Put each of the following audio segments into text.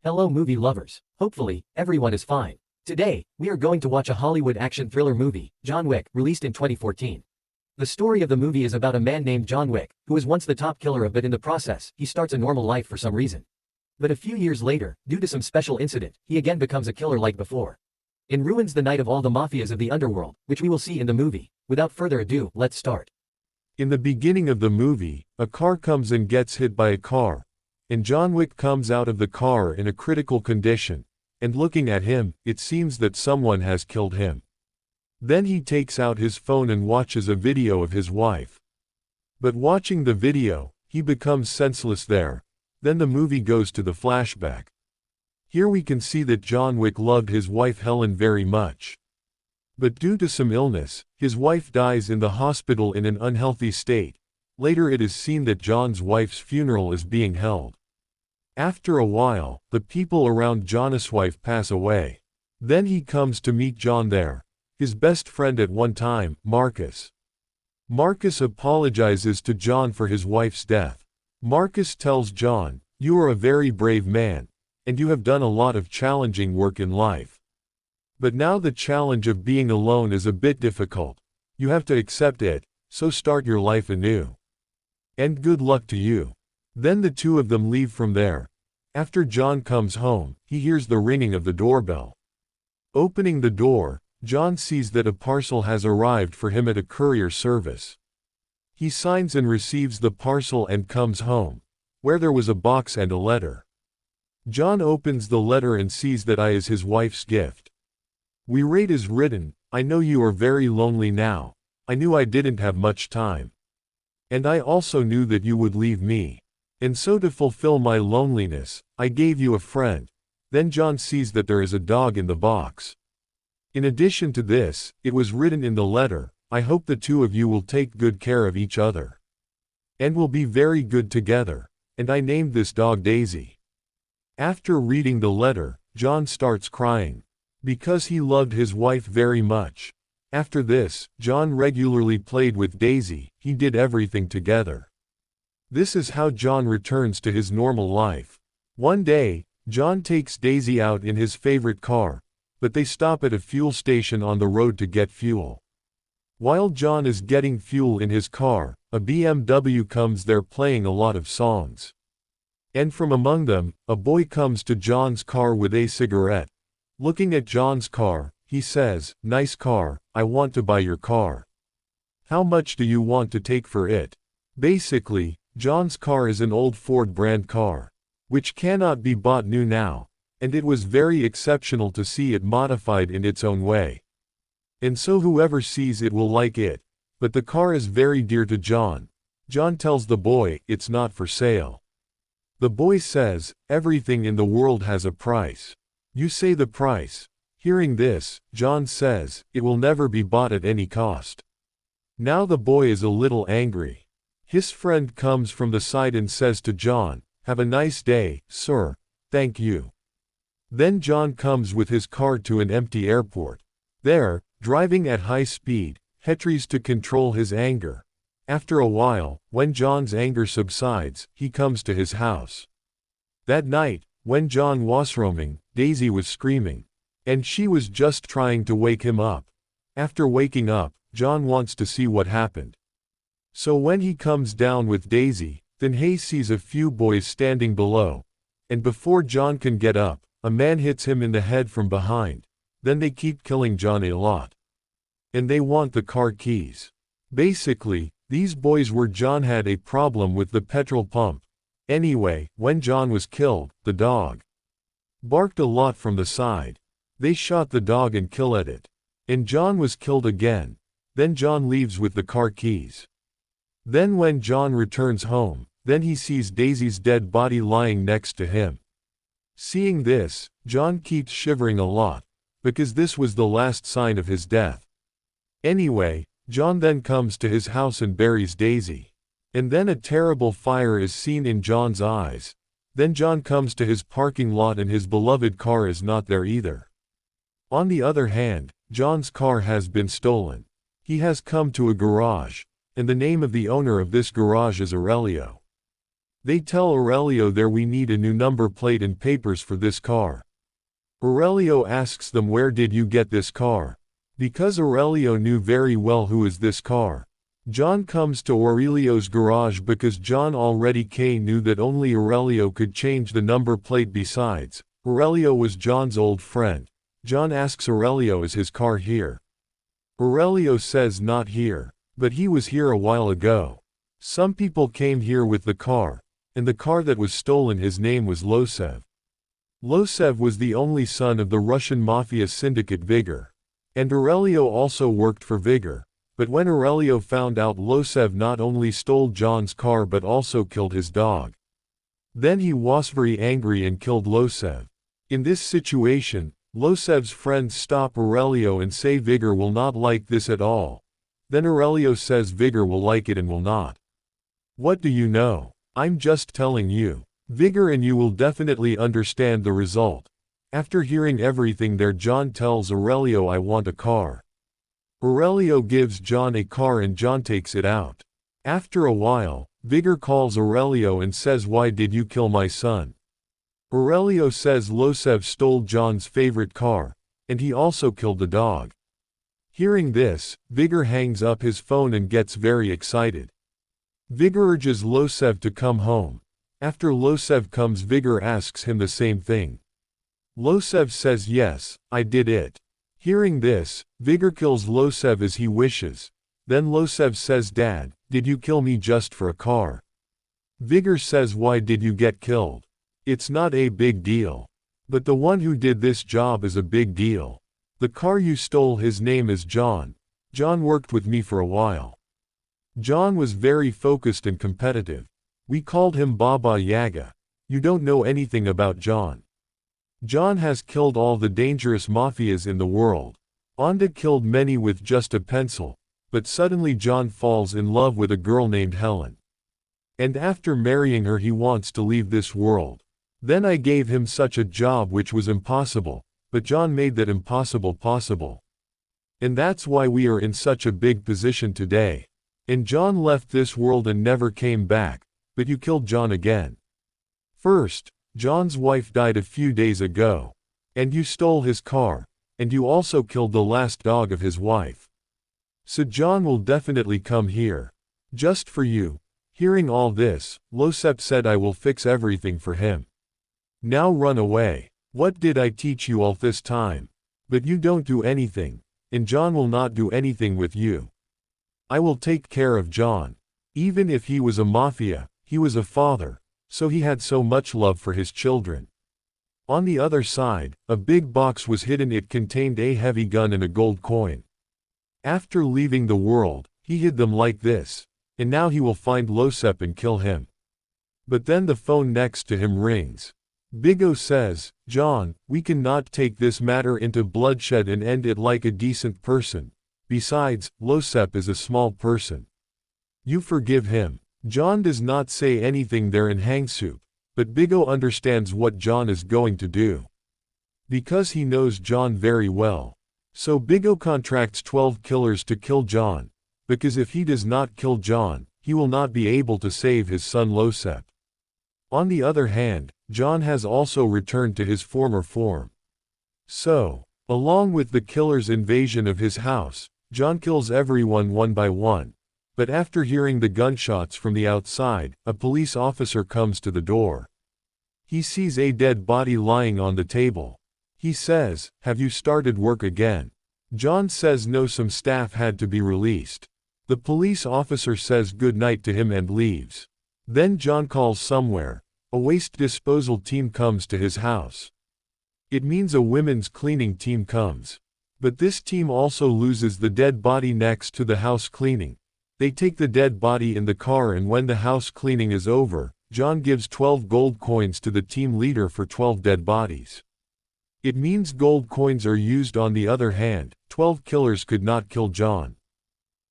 Hello movie lovers. Hopefully, everyone is fine. Today, we are going to watch a Hollywood action thriller movie, John Wick, released in 2014. The story of the movie is about a man named John Wick, who was once the top killer but in the process, he starts a normal life for some reason. But a few years later, due to some special incident, he again becomes a killer like before. And ruins the night of all the mafias of the underworld, which we will see in the movie. Without further ado, let's start. In the beginning of the movie, a car comes and gets hit by a car, and John Wick comes out of the car in a critical condition, and looking at him, it seems that someone has killed him. Then he takes out his phone and watches a video of his wife. But watching the video, he becomes senseless there. Then the movie goes to the flashback. Here we can see that John Wick loved his wife Helen very much. But due to some illness, his wife dies in the hospital in an unhealthy state. Later it is seen that John's wife's funeral is being held. After a while, the people around John's wife pass away. Then he comes to meet John there, his best friend at one time, Marcus. Marcus apologizes to John for his wife's death. Marcus tells John, "You are a very brave man, and you have done a lot of challenging work in life. But now the challenge of being alone is a bit difficult. You have to accept it, so start your life anew. And good luck to you." Then the two of them leave from there. After John comes home, he hears the ringing of the doorbell. Opening the door, John sees that a parcel has arrived for him at a courier service. He signs and receives the parcel and comes home, where there was a box and a letter. John opens the letter and sees that I is his wife's gift. We read is written, "I know you are very lonely now. I knew I didn't have much time. And I also knew that you would leave me. And so to fulfill my loneliness, I gave you a friend." Then John sees that there is a dog in the box. In addition to this, it was written in the letter, "I hope the two of you will take good care of each other. And will be very good together. And I named this dog Daisy." After reading the letter, John starts crying. Because he loved his wife very much. After this, John regularly played with Daisy, he did everything together. This is how John returns to his normal life. One day, John takes Daisy out in his favorite car, but they stop at a fuel station on the road to get fuel. While John is getting fuel in his car, a BMW comes there playing a lot of songs. And from among them, a boy comes to John's car with a cigarette. Looking at John's car, he says, "Nice car, I want to buy your car. How much do you want to take for it?" Basically, John's car is an old Ford brand car, which cannot be bought new now, and it was very exceptional to see it modified in its own way. And so whoever sees it will like it, but the car is very dear to John. John tells the boy, "It's not for sale." The boy says, "Everything in the world has a price. You say the price." Hearing this, John says, "It will never be bought at any cost." Now the boy is a little angry. His friend comes from the side and says to John, "Have a nice day, sir, thank you." Then John comes with his car to an empty airport. There, driving at high speed, he tries to control his anger. After a while, when John's anger subsides, he comes to his house. That night, when John was roaming, Daisy was screaming. And she was just trying to wake him up. After waking up, John wants to see what happened. So when he comes down with Daisy, then he sees a few boys standing below. And before John can get up, a man hits him in the head from behind. Then they keep killing John a lot. And they want the car keys. Basically, these boys were John had a problem with the petrol pump. Anyway, when John was killed, the dog barked a lot from the side. They shot the dog and killed it. And John was killed again. Then John leaves with the car keys. Then when John returns home, then he sees Daisy's dead body lying next to him. Seeing this, John keeps shivering a lot, because this was the last sign of his death. Anyway, John then comes to his house and buries Daisy. And then a terrible fire is seen in John's eyes. Then John comes to his parking lot and his beloved car is not there either. On the other hand, John's car has been stolen. He has come to a garage, and the name of the owner of this garage is Aurelio. They tell Aurelio there we need a new number plate and papers for this car. Aurelio asks them where did you get this car? Because Aurelio knew very well who is this car. John comes to Aurelio's garage because John already knew that only Aurelio could change the number plate. Besides, Aurelio was John's old friend. John asks Aurelio, is his car here? Aurelio says not here, but he was here a while ago. Some people came here with the car, and the car that was stolen, his name was Losev. Losev was the only son of the Russian mafia syndicate Vigor. And Aurelio also worked for Vigor. But when Aurelio found out Losev not only stole John's car but also killed his dog. Then he was very angry and killed Losev. In this situation, Losev's friends stop Aurelio and say Vigor will not like this at all. Then Aurelio says Vigor will like it and will not. What do you know? I'm just telling you. Vigor and you will definitely understand the result. After hearing everything there, John tells Aurelio, I want a car. Aurelio gives John a car and John takes it out. After a while, Vigor calls Aurelio and says, why did you kill my son? Aurelio says Losev stole John's favorite car, and he also killed the dog. Hearing this, Vigor hangs up his phone and gets very excited. Vigor urges Losev to come home. After Losev comes, Vigor asks him the same thing. Losev says yes, I did it. Hearing this, Vigor kills Losev as he wishes. Then Losev says, Dad, did you kill me just for a car? Vigor says, why did you get killed? It's not a big deal. But the one who did this job is a big deal. The car you stole, his name is John. John worked with me for a while. John was very focused and competitive. We called him Baba Yaga. You don't know anything about John. John has killed all the dangerous mafias in the world. Onda killed many with just a pencil, but suddenly John falls in love with a girl named Helen. And after marrying her he wants to leave this world. Then I gave him such a job which was impossible, but John made that impossible possible. And that's why we are in such a big position today. And John left this world and never came back, but you killed John again. First, John's wife died a few days ago. And you stole his car, and you also killed the last dog of his wife. So John will definitely come here. Just for you. Hearing all this, Losev said I will fix everything for him. Now run away. What did I teach you all this time? But you don't do anything, and John will not do anything with you. I will take care of John. Even if he was a mafia, he was a father. So he had so much love for his children. On the other side, a big box was hidden. It contained a heavy gun and a gold coin. After leaving the world, he hid them like this. And now he will find Losev and kill him. But then the phone next to him rings. Bigo says, John, we cannot take this matter into bloodshed and end it like a decent person. Besides, Losev is a small person. You forgive him. John does not say anything there in Hangsup, but Bigo understands what John is going to do. Because he knows John very well. So Bigo contracts 12 killers to kill John, because if he does not kill John, he will not be able to save his son Losev. On the other hand, John has also returned to his former form. So, along with the killer's invasion of his house, John kills everyone one by one. But after hearing the gunshots from the outside, a police officer comes to the door. He sees a dead body lying on the table. He says, have you started work again? John says no, some staff had to be released. The police officer says good night to him and leaves. Then John calls somewhere. A waste disposal team comes to his house. It means a women's cleaning team comes. But this team also loses the dead body next to the house cleaning. They take the dead body in the car, and when the house cleaning is over, John gives 12 gold coins to the team leader for 12 dead bodies. It means gold coins are used. On the other hand, 12 killers could not kill John.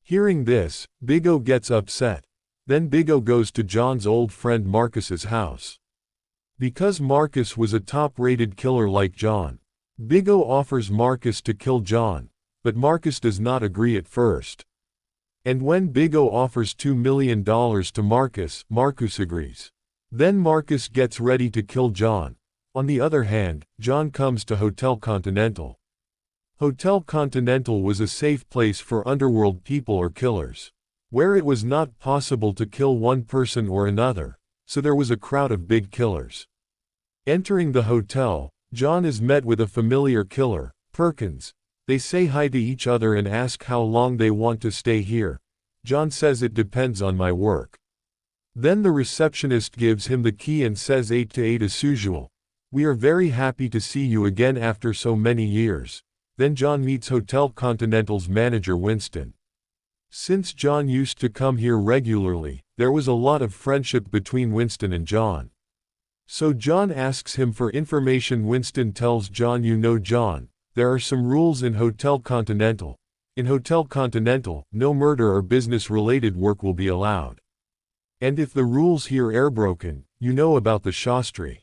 Hearing this, Bigo gets upset. Then Bigo goes to John's old friend Marcus's house. Because Marcus was a top-rated killer like John, Bigo offers Marcus to kill John, but Marcus does not agree at first. And when Bigo offers $2 million to Marcus, Marcus agrees. Then Marcus gets ready to kill John. On the other hand, John comes to Hotel Continental. Hotel Continental was a safe place for underworld people or killers, where it was not possible to kill one person or another, so there was a crowd of big killers. Entering the hotel, John is met with a familiar killer, Perkins. They say hi to each other and ask how long they want to stay here. John says it depends on my work. Then the receptionist gives him the key and says 8 to 8 as usual. We are very happy to see you again after so many years. Then John meets Hotel Continental's manager Winston. Since John used to come here regularly, there was a lot of friendship between Winston and John. So John asks him for information. Winston tells John, you know John, there are some rules in Hotel Continental. In Hotel Continental, no murder or business-related work will be allowed. And if the rules here are broken, you know about the Shastri.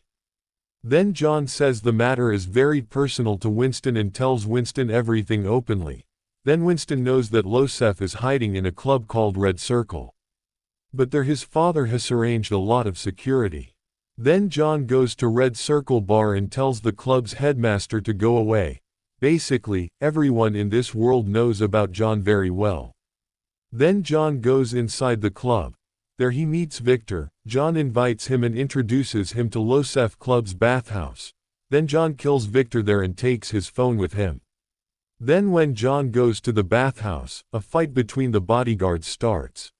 Then John says the matter is very personal to Winston and tells Winston everything openly. Then Winston knows that Losef is hiding in a club called Red Circle. But there his father has arranged a lot of security. Then John goes to Red Circle bar and tells the club's headmaster to go away. Basically, everyone in this world knows about John very well. Then John goes inside the club. There he meets Victor. John invites him and introduces him to Losef Club's bathhouse. Then John kills Victor there and takes his phone with him. Then when John goes to the bathhouse, a fight between the bodyguards starts.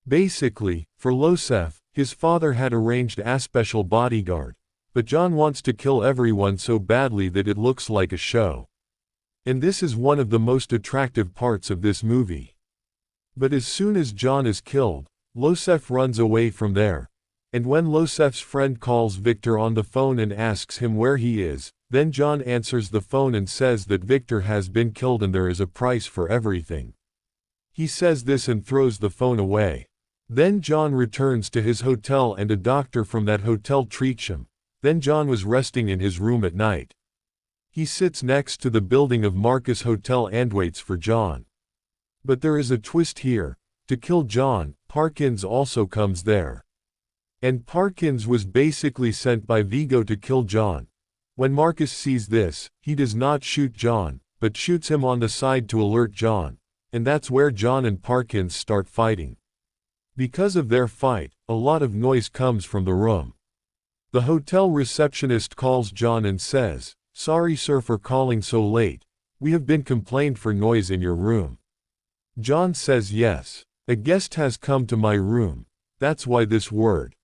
Basically, for Losef, his father had arranged a special bodyguard, but John wants to kill everyone so badly that it looks like a show. And this is one of the most attractive parts of this movie. But as soon as John is killed, Losef runs away from there. And when Losef's friend calls Victor on the phone and asks him where he is, then John answers the phone and says that Victor has been killed and there is a price for everything. He says this and throws the phone away. Then John returns to his hotel and a doctor from that hotel treats him. Then John was resting in his room at night. He sits next to the building of Marcus Hotel and waits for John. But there is a twist here. To kill John, Parkins also comes there. And Parkins was basically sent by Vigo to kill John. When Marcus sees this, he does not shoot John, but shoots him on the side to alert John. And that's where John and Parkins start fighting. Because of their fight, a lot of noise comes from the room. The hotel receptionist calls John and says, "Sorry sir for calling so late. We have been complained for noise in your room." John says yes. A guest has come to my room. That's why this word.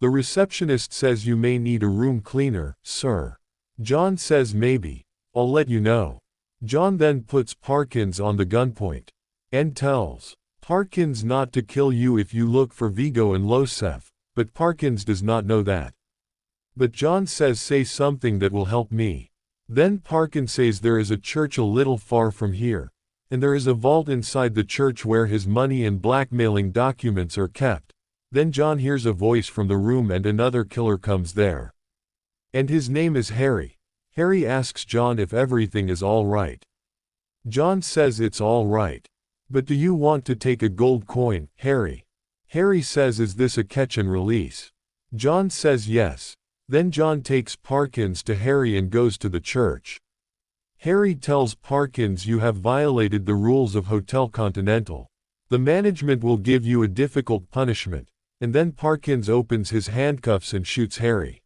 The receptionist says you may need a room cleaner, sir. John says maybe. I'll let you know. John then puts Parkins on the gunpoint. And tells Parkins not to kill you if you look for Vigo and Losef, but Parkins does not know that. But John says say something that will help me. Then Parkins says there is a church a little far from here. And there is a vault inside the church where his money and blackmailing documents are kept. Then John hears a voice from the room and another killer comes there. And his name is Harry. Harry asks John if everything is all right. John says it's all right. But do you want to take a gold coin, Harry? Harry says is this a catch and release? John says yes. Then John takes Parkins to Harry and goes to the church. Harry tells Parkins you have violated the rules of Hotel Continental. The management will give you a difficult punishment, and then Parkins opens his handcuffs and shoots Harry.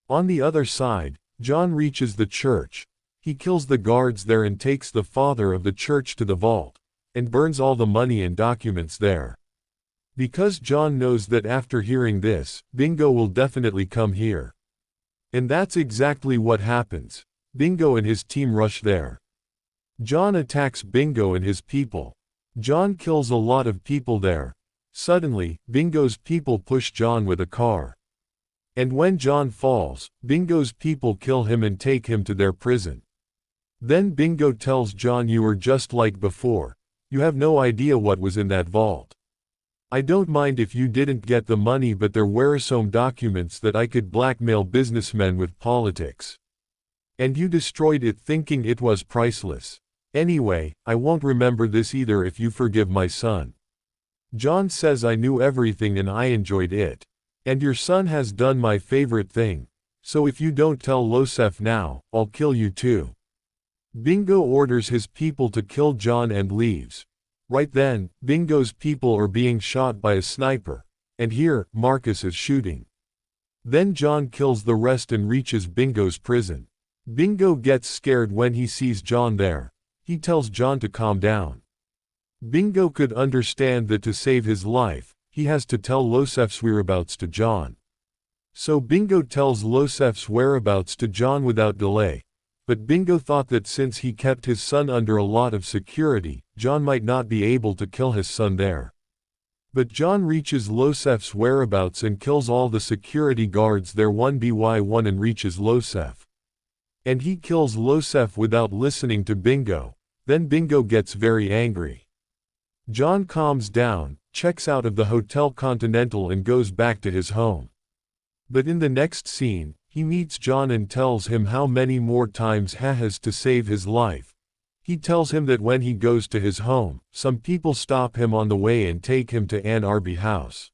On the other side, John reaches the church. He kills the guards there and takes the father of the church to the vault, and burns all the money and documents there. Because John knows that after hearing this, Bingo will definitely come here. And that's exactly what happens. Bingo and his team rush there. John attacks Bingo and his people. John kills a lot of people there. Suddenly, Bingo's people push John with a car. And when John falls, Bingo's people kill him and take him to their prison. Then Bingo tells John you are just like before. You have no idea what was in that vault. I don't mind if you didn't get the money, but there were some documents that I could blackmail businessmen with politics. And you destroyed it thinking it was priceless. Anyway, I won't remember this either if you forgive my son. John says I knew everything and I enjoyed it. And your son has done my favorite thing. So if you don't tell Losef now, I'll kill you too. Bingo orders his people to kill John and leaves. Right then, Bingo's people are being shot by a sniper. And here, Marcus is shooting. Then John kills the rest and reaches Bingo's prison. Bingo gets scared when he sees John there. He tells John to calm down. Bingo could understand that to save his life, he has to tell Losef's whereabouts to John. So Bingo tells Losef's whereabouts to John without delay. But Bingo thought that since he kept his son under a lot of security, John might not be able to kill his son there. But John reaches Losef's whereabouts and kills all the security guards there 1by1 and reaches Losef. And he kills Losef without listening to Bingo. Then Bingo gets very angry. John calms down, checks out of the Hotel Continental and goes back to his home. But in the next scene, he meets John and tells him how many more times he has to save his life. He tells him that when he goes to his home, some people stop him on the way and take him to Ann Arbey house.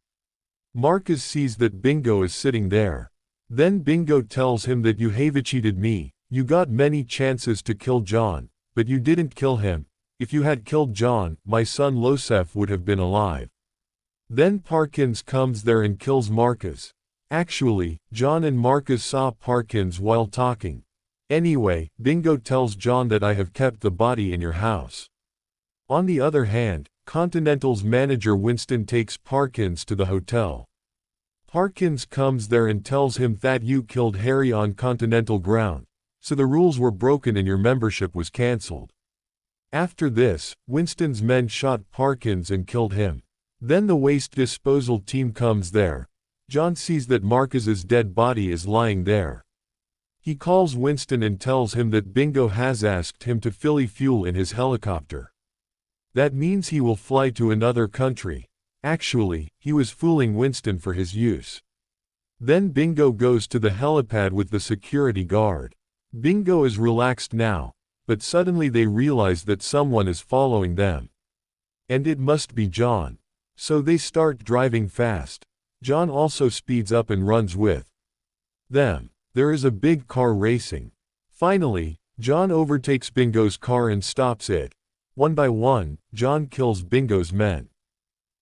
Marcus sees that Bingo is sitting there. Then Bingo tells him that you have cheated me, you got many chances to kill John, but you didn't kill him. If you had killed John, my son Losef would have been alive. Then Parkins comes there and kills Marcus. Actually, John and Marcus saw Parkins while talking. Anyway, Bingo tells John that I have kept the body in your house. On the other hand, Continental's manager Winston takes Parkins to the hotel. Parkins comes there and tells him that you killed Harry on Continental ground, so the rules were broken and your membership was cancelled. After this, Winston's men shot Parkins and killed him. Then the waste disposal team comes there. John sees that Marcus's dead body is lying there. He calls Winston and tells him that Bingo has asked him to fill fuel in his helicopter. That means he will fly to another country. Actually, he was fooling Winston for his use. Then Bingo goes to the helipad with the security guard. Bingo is relaxed now, but suddenly they realize that someone is following them. And it must be John. So they start driving fast. John also speeds up and runs with them. There is a big car racing. Finally, John overtakes Bingo's car and stops it. 1by1, John kills Bingo's men.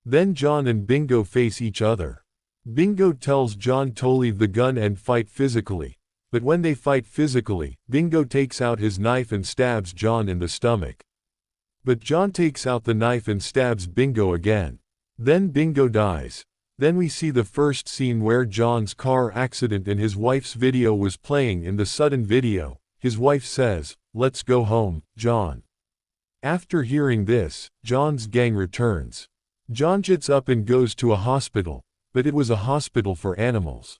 Then John and Bingo face each other. Bingo tells John to leave the gun and fight physically. But when they fight physically, Bingo takes out his knife and stabs John in the stomach. But John takes out the knife and stabs Bingo again. Then Bingo dies. Then we see the first scene where John's car accident and his wife's video was playing in the sudden video. His wife says, "Let's go home, John." After hearing this, John's gang returns. John gets up and goes to a hospital, but it was a hospital for animals.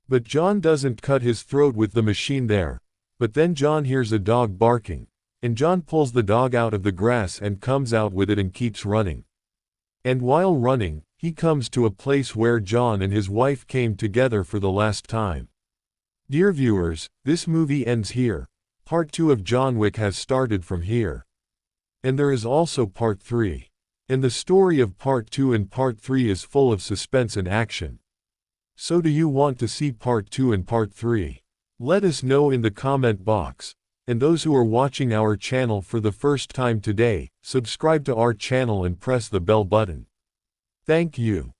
But John doesn't cut his throat with the machine there. But then John hears a dog barking, and John pulls the dog out of the grass and comes out with it and keeps running. And while running, he comes to a place where John and his wife came together for the last time. Dear viewers, this movie ends here. Part 2 of John Wick has started from here. And there is also Part 3. And the story of Part 2 and Part 3 is full of suspense and action. So do you want to see Part 2 and Part 3? Let us know in the comment box. And those who are watching our channel for the first time today, subscribe to our channel and press the bell button. Thank you.